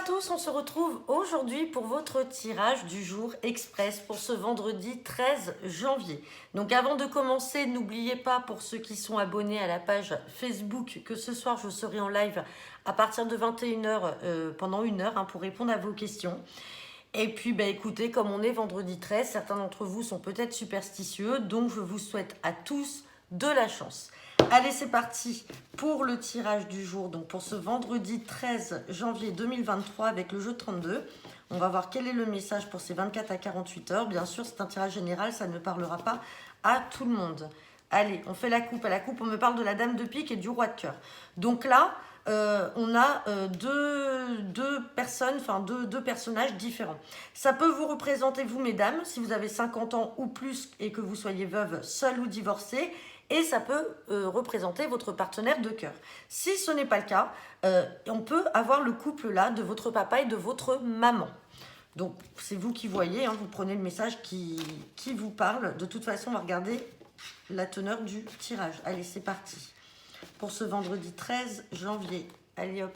tous, on se retrouve aujourd'hui pour votre tirage du jour express pour ce vendredi 13 janvier. Donc avant de commencer, n'oubliez pas pour ceux qui sont abonnés à la page Facebook que ce soir je serai en live à partir de 21h pendant 1 heure pour répondre à vos questions. Et puis écoutez, comme on est vendredi 13, certains d'entre vous sont peut-être superstitieux, donc je vous souhaite à tous de la chance. Allez, c'est parti pour le tirage du jour, donc pour ce vendredi 13 janvier 2023 avec le jeu 32. On va voir quel est le message pour ces 24 à 48 heures. Bien sûr, c'est un tirage général, ça ne parlera pas à tout le monde. Allez, on fait la coupe. À la coupe, on me parle de la dame de pique et du roi de cœur. Donc là, on a deux personnes, enfin deux personnages différents. Ça peut vous représenter, vous, mesdames, si vous avez 50 ans ou plus et que vous soyez veuve, seule ou divorcée. Et ça peut représenter votre partenaire de cœur. Si ce n'est pas le cas, on peut avoir le couple là de votre papa et de votre maman. Donc, c'est vous qui voyez, vous prenez le message qui vous parle. De toute façon, on va regarder la teneur du tirage. Allez, c'est parti. Pour ce vendredi 13 janvier. Allez, hop.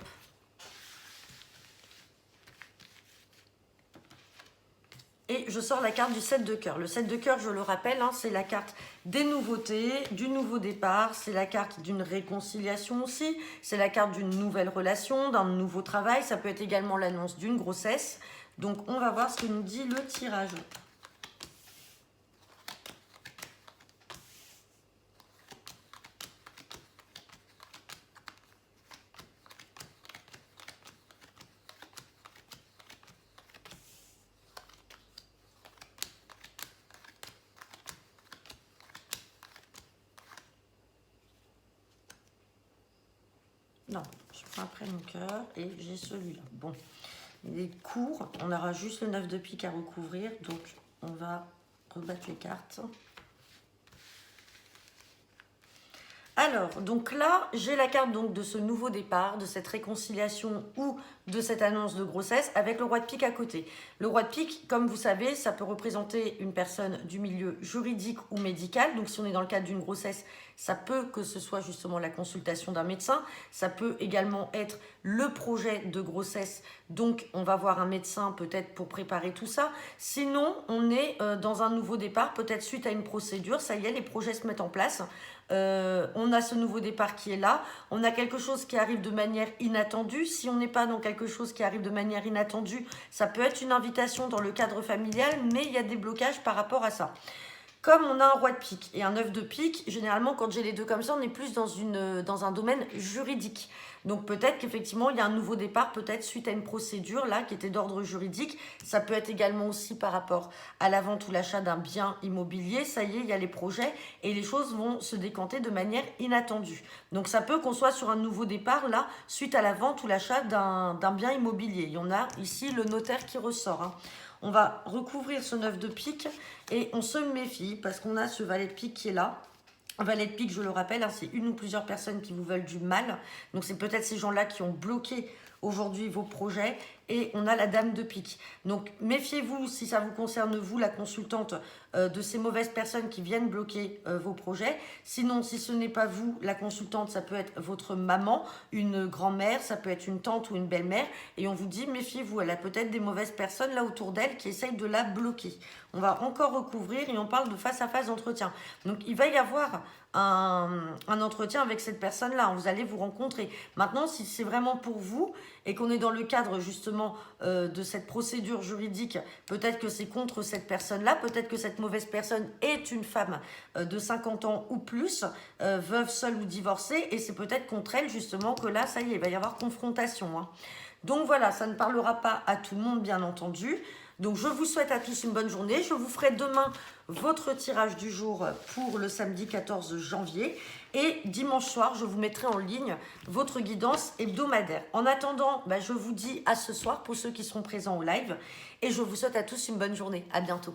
Et je sors la carte du 7 de cœur. Le 7 de cœur, je le rappelle, c'est la carte des nouveautés, du nouveau départ. C'est la carte d'une réconciliation aussi. C'est la carte d'une nouvelle relation, d'un nouveau travail. Ça peut être également l'annonce d'une grossesse. Donc, on va voir ce que nous dit le tirage. Non, je prends après mon cœur et j'ai celui-là. Bon, il est court. On aura juste le 9 de pique à recouvrir. Donc, on va rebattre les cartes. Alors, donc là, j'ai la carte donc, de ce nouveau départ, de cette réconciliation ou de cette annonce de grossesse avec le roi de pique à côté. Le roi de pique, comme vous savez, ça peut représenter une personne du milieu juridique ou médical. Donc, si on est dans le cadre d'une grossesse, ça peut que ce soit justement la consultation d'un médecin. Ça peut également être le projet de grossesse. Donc, on va voir un médecin peut-être pour préparer tout ça. Sinon, on est dans un nouveau départ, peut-être suite à une procédure. Ça y est, les projets se mettent en place. On a ce nouveau départ qui est là. On a quelque chose qui arrive de manière inattendue. Si on n'est pas dans quelque chose qui arrive de manière inattendue, ça peut être une invitation dans le cadre familial, mais il y a des blocages par rapport à ça. Comme on a un roi de pique et un 9 de pique, généralement, quand j'ai les deux comme ça, on est plus dans un domaine juridique. Donc peut-être qu'effectivement, il y a un nouveau départ, peut-être suite à une procédure là qui était d'ordre juridique. Ça peut être également aussi par rapport à la vente ou l'achat d'un bien immobilier. Ça y est, il y a les projets et les choses vont se décanter de manière inattendue. Donc ça peut qu'on soit sur un nouveau départ là, suite à la vente ou l'achat d'un bien immobilier. Il y en a ici le notaire qui ressort. On va recouvrir ce 9 de pique et on se méfie parce qu'on a ce valet de pique qui est là. Valet de pique, je le rappelle, c'est une ou plusieurs personnes qui vous veulent du mal. Donc, c'est peut-être ces gens-là qui ont bloqué aujourd'hui vos projets. Et on a la dame de pique. Donc, méfiez-vous, si ça vous concerne, vous, la consultante, de ces mauvaises personnes qui viennent bloquer vos projets. Sinon, si ce n'est pas vous, la consultante, ça peut être votre maman, une grand-mère, ça peut être une tante ou une belle-mère. Et on vous dit, méfiez-vous, elle a peut-être des mauvaises personnes là autour d'elle qui essayent de la bloquer. On va encore recouvrir et on parle de face-à-face d'entretien. Donc, il va y avoir un entretien avec cette personne-là. Vous allez vous rencontrer. Maintenant, si c'est vraiment pour vous et qu'on est dans le cadre justement de cette procédure juridique, peut-être que c'est contre cette personne-là, peut-être que cette mauvaise personne est une femme de 50 ans ou plus, veuve, seule ou divorcée, et c'est peut-être contre elle justement que là, ça y est, il va y avoir confrontation. Donc voilà, ça ne parlera pas à tout le monde, bien entendu. Donc, je vous souhaite à tous une bonne journée. Je vous ferai demain votre tirage du jour pour le samedi 14 janvier. Et dimanche soir, je vous mettrai en ligne votre guidance hebdomadaire. En attendant, je vous dis à ce soir pour ceux qui seront présents au live. Et je vous souhaite à tous une bonne journée. À bientôt.